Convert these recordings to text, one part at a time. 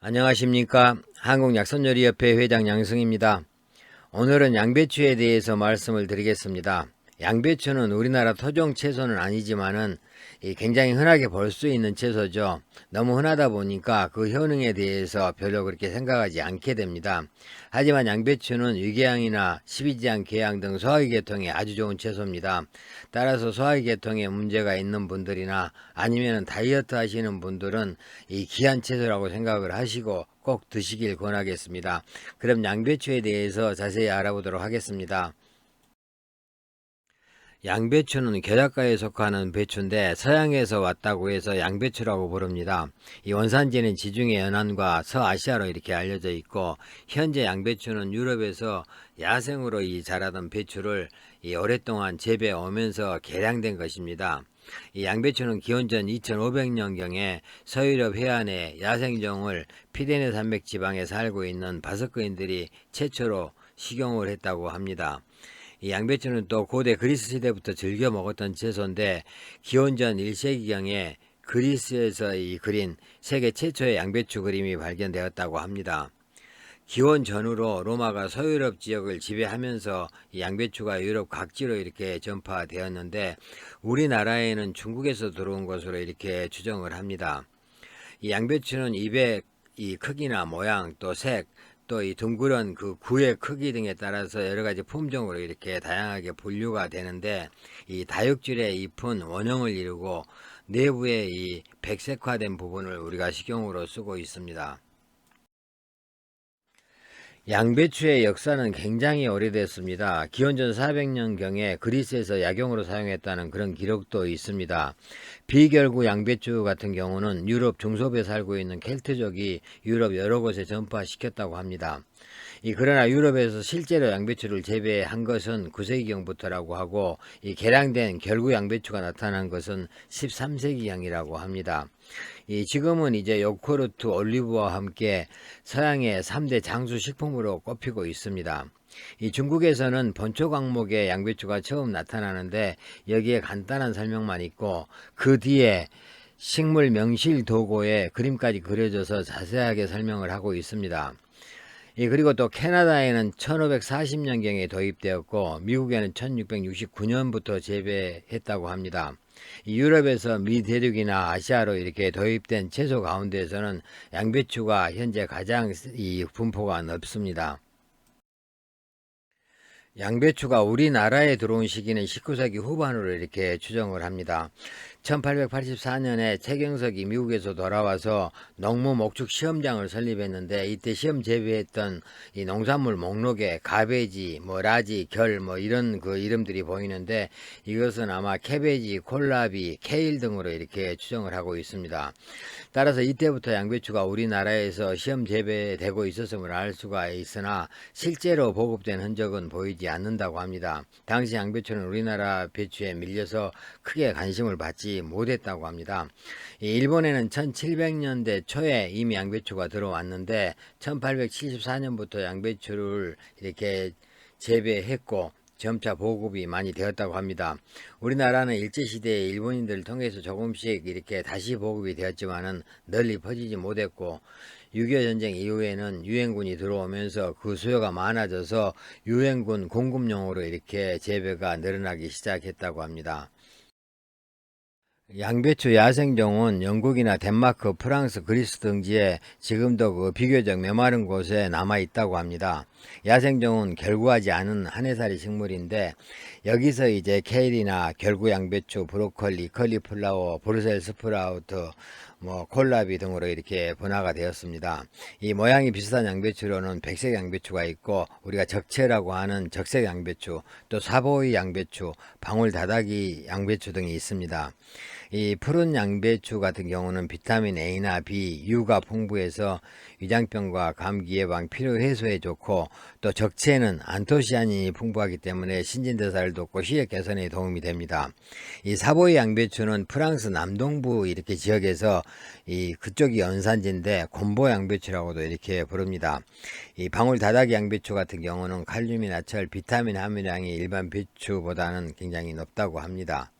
안녕하십니까. 한국약선요리협회 회장 양승입니다. 오늘은 양배추에 대해서 말씀을 드리겠습니다. 양배추는 우리나라 토종 채소는 아니지만은 굉장히 흔하게 볼 수 있는 채소죠. 너무 흔하다 보니까 그 효능에 대해서 별로 그렇게 생각하지 않게 됩니다. 하지만 양배추는 위궤양이나 십이지향 궤양 등 소화기계통에 아주 좋은 채소입니다. 따라서 소화기계통에 문제가 있는 분들이나 아니면 다이어트 하시는 분들은 이 귀한 채소라고 생각을 하시고 꼭 드시길 권하겠습니다. 그럼 양배추에 대해서 자세히 알아보도록 하겠습니다. 양배추는 겨자과에 속하는 배추인데 서양에서 왔다고 해서 양배추라고 부릅니다. 이 원산지는 지중해 연안과 서아시아로 이렇게 알려져 있고, 현재 양배추는 유럽에서 야생으로 자라던 배추를 오랫동안 재배해 오면서 개량된 것입니다. 이 양배추는 기원전 2500년경에 서유럽 해안의 야생종을 피레네 산맥 지방에 살고 있는 바스크인들이 최초로 식용을 했다고 합니다. 이 양배추는 또 고대 그리스 시대부터 즐겨 먹었던 채소인데, 기원전 1세기경에 그리스에서 그린 세계 최초의 양배추 그림이 발견되었다고 합니다. 기원 전후로 로마가 서유럽 지역을 지배하면서 이 양배추가 유럽 각지로 이렇게 전파되었는데, 우리나라에는 중국에서 들어온 것으로 이렇게 추정을 합니다. 이 양배추는 잎의 크기나 모양, 또 색, 또 이 둥그런 그 구의 크기 등에 따라서 여러 가지 품종으로 이렇게 다양하게 분류가 되는데, 이 다육질의 잎은 원형을 이루고 내부의 이 백색화된 부분을 우리가 식용으로 쓰고 있습니다. 양배추의 역사는 굉장히 오래됐습니다. 기원전 400년경에 그리스에서 약용으로 사용했다는 그런 기록도 있습니다. 비결구 양배추 같은 경우는 유럽 중섭에 살고 있는 켈트족이 유럽 여러 곳에 전파시켰다고 합니다. 그러나 유럽에서 실제로 양배추를 재배한 것은 9세기경부터라고 하고, 이 개량된 결구 양배추가 나타난 것은 13세기경이라고 합니다. 지금은 이제 요구르트, 올리브와 함께 서양의 3대 장수 식품으로 꼽히고 있습니다. 중국에서는 본초 강목에 양배추가 처음 나타나는데, 여기에 간단한 설명만 있고 그 뒤에 식물 명실 도고에 그림까지 그려져서 자세하게 설명을 하고 있습니다. 그리고 또 캐나다에는 1540년경에 도입되었고, 미국에는 1669년부터 재배했다고 합니다. 유럽에서 미 대륙이나 아시아로 이렇게 도입된 채소 가운데에서는 양배추가 현재 가장 분포가 넓습니다. 양배추가 우리나라에 들어온 시기는 19세기 후반으로 이렇게 추정을 합니다. 1884년에 최경석이 미국에서 돌아와서 농무 목축 시험장을 설립했는데, 이때 시험 재배했던 이 농산물 목록에 가베지, 라지, 결 이런 그 이름들이 보이는데, 이것은 아마 캐베지, 콜라비, 케일 등으로 이렇게 추정을 하고 있습니다. 따라서 이때부터 양배추가 우리나라에서 시험 재배되고 있었음을 알 수가 있으나, 실제로 보급된 흔적은 보이지 않는다고 합니다. 당시 양배추는 우리나라 배추에 밀려서 크게 관심을 받지 못했다고 합니다. 일본에는 1700년대 초에 이미 양배추가 들어왔는데, 1874년부터 양배추를 이렇게 재배했고 점차 보급이 많이 되었다고 합니다. 우리나라는 일제시대에 일본인들을 통해서 조금씩 이렇게 다시 보급이 되었지만은 널리 퍼지지 못했고, 6.25 전쟁 이후에는 유엔군이 들어오면서 그 수요가 많아져서 유엔군 공급용으로 이렇게 재배가 늘어나기 시작했다고 합니다. 양배추 야생종은 영국이나 덴마크, 프랑스, 그리스 등지에 지금도 그 비교적 메마른 곳에 남아 있다고 합니다. 야생종은 결구하지 않은 한해살이 식물인데, 여기서 이제 케일이나 결구 양배추, 브로콜리, 컬리플라워, 브루셀 스프라우트, 콜라비 등으로 이렇게 분화가 되었습니다. 이 모양이 비슷한 양배추로는 백색 양배추가 있고, 우리가 적채라고 하는 적색 양배추, 또 사보이 양배추, 방울 다다기 양배추 등이 있습니다. 이 푸른 양배추 같은 경우는 비타민 A나 B, U가 풍부해서 위장병과 감기 예방, 피로 해소에 좋고, 또 적채는 안토시아닌이 풍부하기 때문에 신진대사를 돕고 시력 개선에 도움이 됩니다. 이 사보이 양배추는 프랑스 남동부 이렇게 지역에서 그쪽이 연산지인데 곰보 양배추라고도 이렇게 부릅니다. 이 방울 다다기 양배추 같은 경우는 칼륨이나 철, 비타민 함유량이 일반 배추보다는 굉장히 높다고 합니다.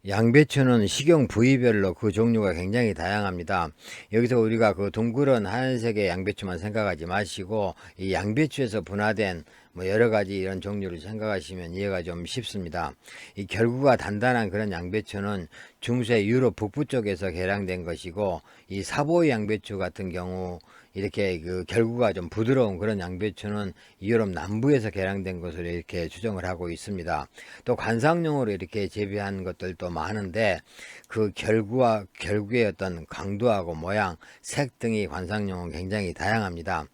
양배추는 식용 부위별로 그 종류가 굉장히 다양합니다. 여기서 우리가 그 둥그런 하얀색의 양배추만 생각하지 마시고 이 양배추에서 분화된 뭐 여러 가지 이런 종류를 생각하시면 이해가 좀 쉽습니다. 이 결구가 단단한 그런 양배추는 중세 유럽 북부 쪽에서 개량된 것이고, 이 사보이 양배추 같은 경우 이렇게 그 결구가 좀 부드러운 그런 양배추는 유럽 남부에서 개량된 것으로 이렇게 추정을 하고 있습니다. 또 관상용으로 이렇게 재배한 것들도 많은데, 그 결구의 어떤 강도하고 모양, 색 등이 관상용은 굉장히 다양합니다.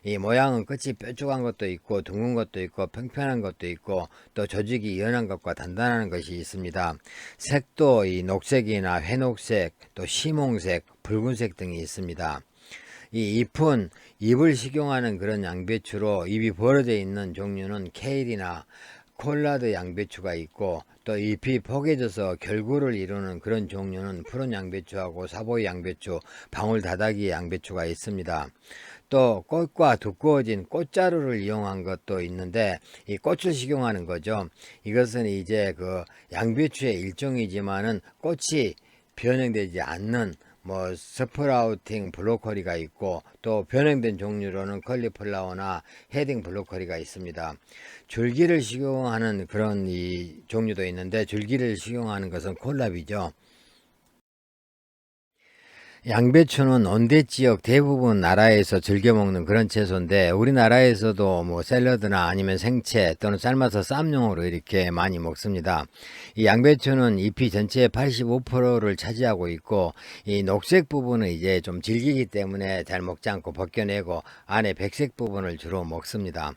이 모양은 끝이 뾰족한 것도 있고 둥근 것도 있고 평평한 것도 있고 또 조직이 연한 것과 단단한 것이 있습니다. 색도 이 녹색이나 회녹색, 또 시몽색, 붉은색 등이 있습니다. 이 잎은 잎을 식용하는 그런 양배추로 잎이 벌어져 있는 종류는 케일이나 콜라드 양배추가 있고, 또 잎이 포개져서 결구를 이루는 그런 종류는 푸른 양배추하고 사보이 양배추, 방울다다기 양배추가 있습니다. 또 꽃과 두꺼워진 꽃자루를 이용한 것도 있는데, 이 꽃을 식용하는 거죠. 이것은 이제 그 양배추의 일종이지만은 꽃이 변형되지 않는 뭐 스프라우팅 브로콜리가 있고, 또 변형된 종류로는 컬리플라워나 헤딩 브로콜리가 있습니다. 줄기를 식용하는 그런 이 종류도 있는데, 줄기를 식용하는 것은 콜라비죠. 양배추는 온대 지역 대부분 나라에서 즐겨 먹는 그런 채소인데, 우리나라에서도 뭐 샐러드나 아니면 생채 또는 삶아서 쌈용으로 이렇게 많이 먹습니다. 이 양배추는 잎이 전체의 85%를 차지하고 있고, 이 녹색 부분은 이제 좀 질기기 때문에 잘 먹지 않고 벗겨내고 안에 백색 부분을 주로 먹습니다.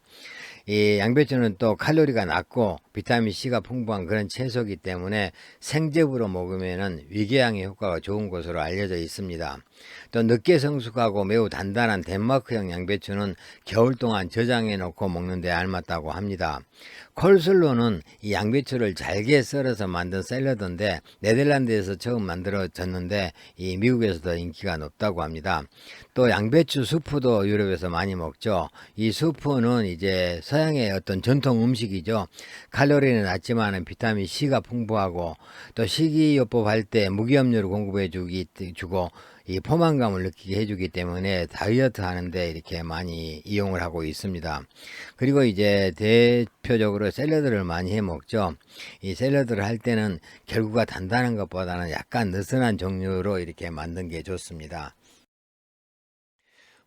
이 양배추는 또 칼로리가 낮고 비타민C가 풍부한 그런 채소이기 때문에 생즙으로 먹으면 위궤양에 효과가 좋은 것으로 알려져 있습니다. 또 늦게 성숙하고 매우 단단한 덴마크형 양배추는 겨울 동안 저장해 놓고 먹는 데 알맞다고 합니다. 콜슬로는 이 양배추를 잘게 썰어서 만든 샐러드인데, 네덜란드에서 처음 만들어졌는데 이 미국에서도 인기가 높다고 합니다. 또 양배추 수프도 유럽에서 많이 먹죠. 이 수프는 이제 서양의 어떤 전통 음식이죠. 칼로리는 낮지만 비타민C가 풍부하고, 또 식이요법 할 때 무기압류를 공급해 주고 이 포만감을 느끼게 해주기 때문에 다이어트 하는데 이렇게 많이 이용을 하고 있습니다. 그리고 이제 대표적으로 샐러드를 많이 해 먹죠. 이 샐러드를 할 때는 결구가 단단한 것보다는 약간 느슨한 종류로 이렇게 만든 게 좋습니다.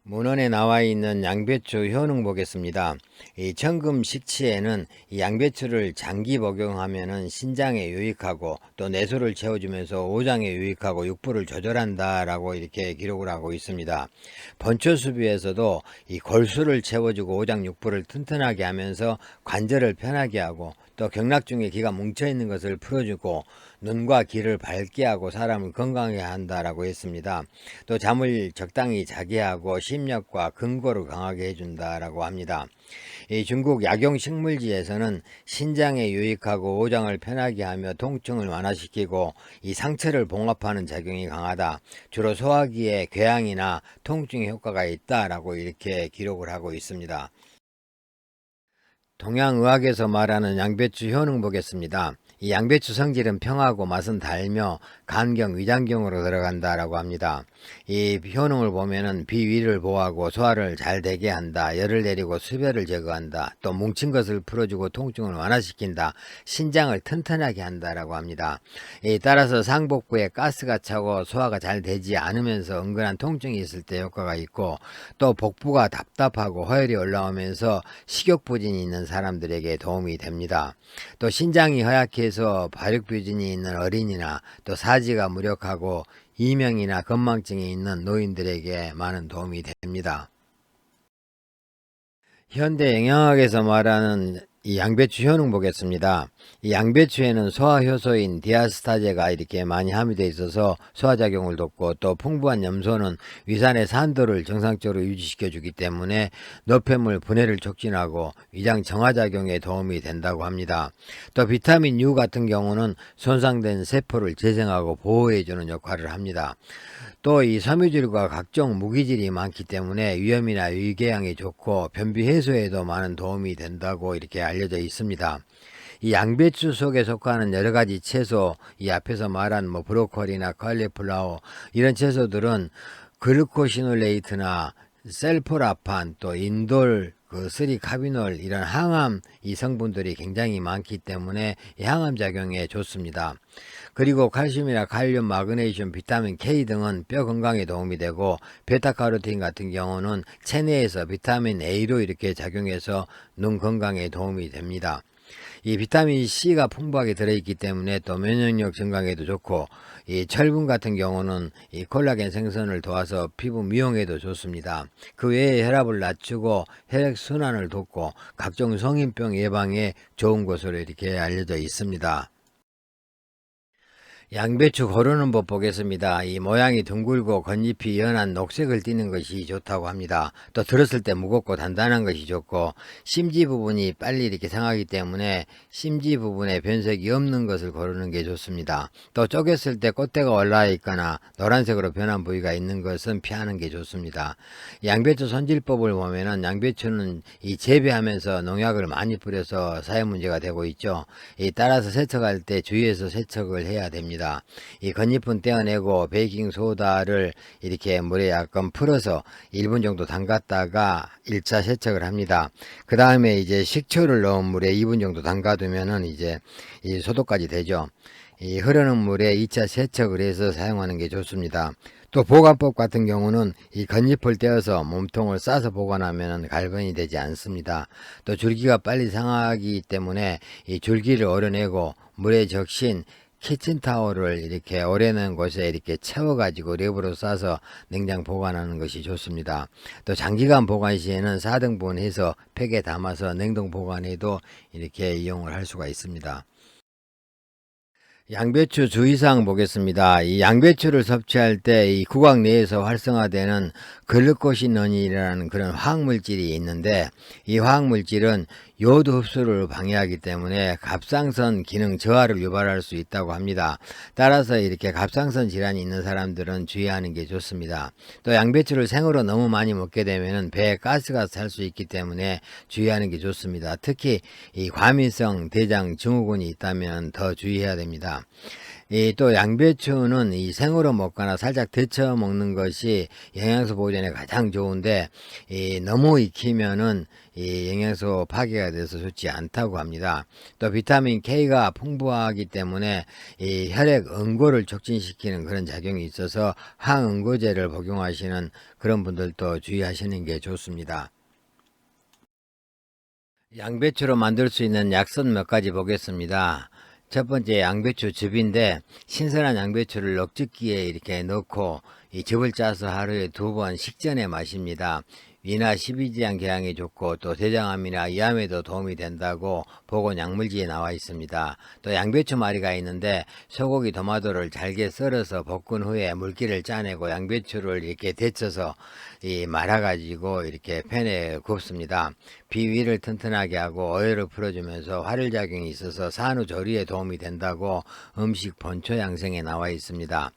문헌에 나와 있는 양배추 효능 보겠습니다. 이 천금 식치에는 이 양배추를 장기 복용하면은 신장에 유익하고, 또 내소를 채워주면서 오장에 유익하고 육부를 조절한다라고 이렇게 기록을 하고 있습니다. 번초수비에서도 이 골수를 채워주고 오장 육부를 튼튼하게 하면서 관절을 편하게 하고, 또 경락 중에 기가 뭉쳐 있는 것을 풀어주고 눈과 귀를 밝게 하고 사람을 건강하게 한다라고 했습니다. 또 잠을 적당히 자게 하고 심력과 근골을 강하게 해준다라고 합니다. 이 중국 약용식물지에서는 신장에 유익하고 오장을 편하게 하며 통증을 완화시키고 이 상처를 봉합하는 작용이 강하다, 주로 소화기의 궤양이나 통증에 효과가 있다라고 이렇게 기록을 하고 있습니다. 동양의학에서 말하는 양배추 효능 보겠습니다. 이 양배추 성질은 평하고 맛은 달며 간경, 위장경으로 들어간다라고 합니다. 이 효능을 보면은 비위를 보호하고 소화를 잘 되게 한다, 열을 내리고 수별을 제거한다, 또 뭉친 것을 풀어주고 통증을 완화시킨다, 신장을 튼튼하게 한다라고 합니다. 따라서 상복부에 가스가 차고 소화가 잘 되지 않으면서 은근한 통증이 있을 때 효과가 있고, 또 복부가 답답하고 허열이 올라오면서 식욕부진이 있는 사람들에게 도움이 됩니다. 또 신장이 허약해서 발육부진이 있는 어린이나 또 사지가 무력하고 이명이나 건망증이 있는 노인들에게 많은 도움이 됩니다. 현대 영양학에서 말하는 이 양배추 효능 보겠습니다. 이 양배추에는 소화효소인 디아스타제가 이렇게 많이 함유되어 있어서 소화작용을 돕고, 또 풍부한 염소는 위산의 산도를 정상적으로 유지시켜 주기 때문에 노폐물 분해를 촉진하고 위장 정화작용에 도움이 된다고 합니다. 또 비타민 U 같은 경우는 손상된 세포를 재생하고 보호해 주는 역할을 합니다. 또 이 섬유질과 각종 무기질이 많기 때문에 위염이나 위궤양에 좋고 변비 해소에도 많은 도움이 된다고 이렇게 알려져 있습니다. 이 양배추 속에 속하는 여러 가지 채소, 이 앞에서 말한 뭐 브로콜리나 칼리플라워 이런 채소들은 글루코시놀레이트나 셀포라판 또 인돌 그 쓰리카비놀 이런 항암 이 성분들이 굉장히 많기 때문에 이 항암 작용에 좋습니다. 그리고 칼슘이나 칼륨, 마그네슘, 비타민 K 등은 뼈 건강에 도움이 되고 베타카로틴 같은 경우는 체내에서 비타민 A로 이렇게 작용해서 눈 건강에 도움이 됩니다. 이 비타민 C가 풍부하게 들어있기 때문에 또 면역력 증강에도 좋고, 이 철분 같은 경우는 이 콜라겐 생성을 도와서 피부 미용에도 좋습니다. 그 외에 혈압을 낮추고 혈액 순환을 돕고 각종 성인병 예방에 좋은 것으로 이렇게 알려져 있습니다. 양배추 고르는 법 보겠습니다. 이 모양이 둥글고 겉잎이 연한 녹색을 띠는 것이 좋다고 합니다. 또 들었을 때 무겁고 단단한 것이 좋고, 심지 부분이 빨리 이렇게 상하기 때문에 심지 부분에 변색이 없는 것을 고르는 게 좋습니다. 또 쪼갰을 때 꽃대가 올라와 있거나 노란색으로 변한 부위가 있는 것은 피하는 게 좋습니다. 양배추 손질법을 보면은 양배추는 이 재배하면서 농약을 많이 뿌려서 사회 문제가 되고 있죠. 따라서 세척할 때 주의해서 세척을 해야 됩니다. 이 겉잎은 떼어내고 베이킹소다를 이렇게 물에 약간 풀어서 1분 정도 담갔다가 1차 세척을 합니다. 그 다음에 이제 식초를 넣은 물에 2분 정도 담가두면은 이제 이 소독까지 되죠. 이 흐르는 물에 2차 세척을 해서 사용하는 게 좋습니다. 또 보관법 같은 경우는 이 겉잎을 떼어서 몸통을 싸서 보관하면 갈변이 되지 않습니다. 또 줄기가 빨리 상하기 때문에 이 줄기를 얼어내고 물에 적신 키친타올을 이렇게 오래는 곳에 이렇게 채워가지고 랩으로 싸서 냉장 보관하는 것이 좋습니다. 또 장기간 보관 시에는 4등분 해서 팩에 담아서 냉동 보관해도 이렇게 이용을 할 수가 있습니다. 양배추 주의사항 보겠습니다. 이 양배추를 섭취할 때 이 구강 내에서 활성화되는 글루코시논이라는 그런 화학물질이 있는데, 이 화학물질은 요오드 흡수를 방해하기 때문에 갑상선 기능 저하를 유발할 수 있다고 합니다. 따라서 이렇게 갑상선 질환이 있는 사람들은 주의하는 게 좋습니다. 또 양배추를 생으로 너무 많이 먹게 되면 배에 가스가 찰 수 있기 때문에 주의하는 게 좋습니다. 특히 이 과민성 대장 증후군이 있다면 더 주의해야 됩니다. 또 양배추는 이 생으로 먹거나 살짝 데쳐 먹는 것이 영양소 보존에 가장 좋은데, 너무 익히면은 이 영양소 파괴가 돼서 좋지 않다고 합니다. 또 비타민 K가 풍부하기 때문에 이 혈액 응고를 촉진시키는 그런 작용이 있어서 항응고제를 복용하시는 그런 분들도 주의하시는 게 좋습니다. 양배추로 만들 수 있는 약선 몇 가지 보겠습니다. 첫 번째, 양배추 즙인데 신선한 양배추를 넉즙기에 이렇게 넣고 이 즙을 짜서 하루에 2번 식전에 마십니다. 위나 십이지장 개양에 좋고 또 대장암이나 이암에도 도움이 된다고 보건 약물지에 나와 있습니다. 또 양배추 마리가 있는데 소고기 도마도를 잘게 썰어서 볶은 후에 물기를 짜내고 양배추를 이렇게 데쳐서 말아가지고 이렇게 팬에 굽습니다. 비위를 튼튼하게 하고 어혈을 풀어주면서 활혈작용이 있어서 산후조리에 도움이 된다고 음식 본초 양성에 나와 있습니다.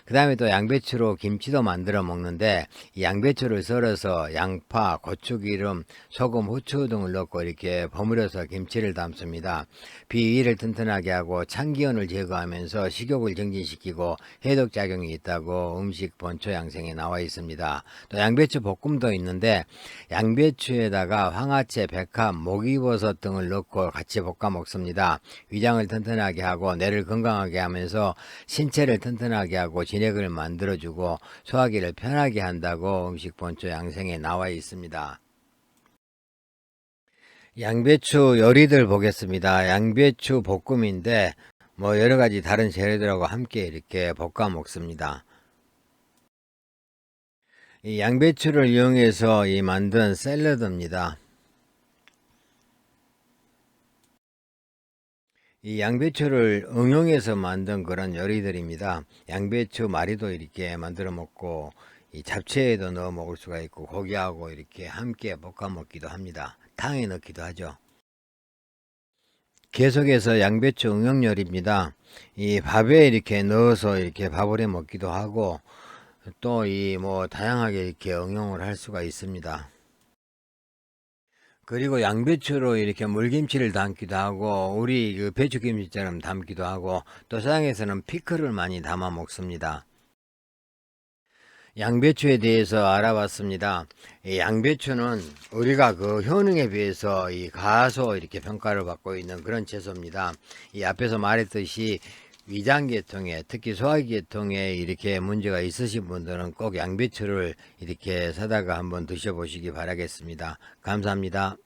그 다음에 또 양배추로 김치도 만들어 먹는데, 이 양배추를 썰어서 양파, 고추기름, 소금, 후추 등을 넣고 이렇게 버무려서 김치를 담습니다. 비위를 튼튼하게 하고 찬기운을 제거하면서 식욕을 정진시키고 해독작용이 있다고 음식 본초 양성에 나와 있습니다. 또 양배추 볶음도 있는데 양배추에다가 황화채, 백합, 목이버섯 등을 넣고 같이 볶아 먹습니다. 위장을 튼튼하게 하고 뇌를 건강하게 하면서 신체를 튼튼하게 하고 진액을 만들어주고 소화기를 편하게 한다고 음식 본초 양성에 나와 있습니다. 양배추 요리들 보겠습니다. 양배추 볶음인데 뭐 여러가지 다른 재료들하고 함께 이렇게 볶아 먹습니다. 이 양배추를 이용해서 만든 샐러드입니다. 이 양배추를 응용해서 만든 그런 요리들입니다. 양배추 마리도 이렇게 만들어 먹고 이 잡채에도 넣어 먹을 수가 있고 고기하고 이렇게 함께 볶아 먹기도 합니다. 탕에 넣기도 하죠. 계속해서 양배추 응용 요리입니다. 이 밥에 이렇게 넣어서 이렇게 밥을 해 먹기도 하고 또 다양하게 이렇게 응용을 할 수가 있습니다. 그리고 양배추로 이렇게 물김치를 담기도 하고 우리 그 배추김치처럼 담기도 하고 또 서양에서는 피클을 많이 담아 먹습니다. 양배추에 대해서 알아봤습니다. 이 양배추는 우리가 그 효능에 비해서 이 가소 이렇게 평가를 받고 있는 그런 채소입니다. 이 앞에서 말했듯이 위장계통에 특히 소화계통에 이렇게 문제가 있으신 분들은 꼭 양배추를 이렇게 사다가 한번 드셔보시기 바라겠습니다. 감사합니다.